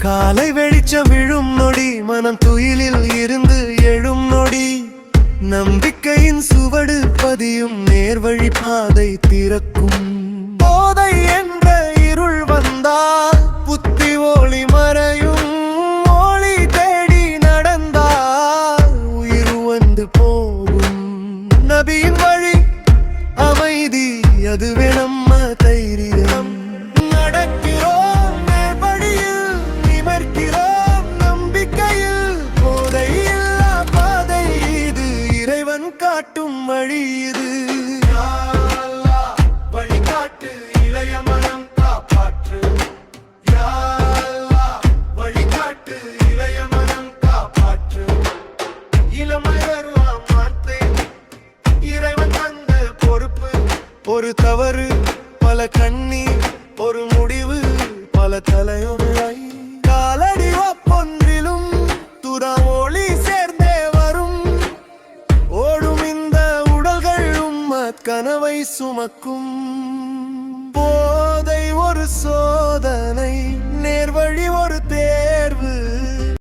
காலை வெளிச்சம் விழும் நொடி, மனம் துயிலில் இருந்து எழும் நொடி, நம்பிக்கையின் சுவடு பதியும், நேர்வழி பாதை திறக்கும். போதை என்ற இருள் வந்தால் புத்தி ஒளி மறையும், ஒளி தேடி நடந்தால் உயிர் வந்து போகும். நபியின் வழி அமைதி, அதுவே நம்ம தைரியம். நடக்கிறோம் நேர்வழியில், நிமிர்கிறோம் நம்பிக்கையில், போதையில்லா பாதை இது, இறைவன் காட்டும் வழி இது. வழிகாட்டு, இளைய மனம் காப்பாற்று. யா அல்லாஹ், வழிகாட்டு, இளைய மனம் காப்பாற்று. இளமையர் வார்த்தை, இறைவன் தந்த பொறுப்பு. ஒரு தவறு பல கண்ணீர், ஒரு முடிவு பல தலையுறை. காலடி ஒப்பொன்றிலும் துறா ஒளி சேர்ந்தே வரும். ஓடும் இந்த உடல்கள் உம்மத் கனவை சுமக்கும்.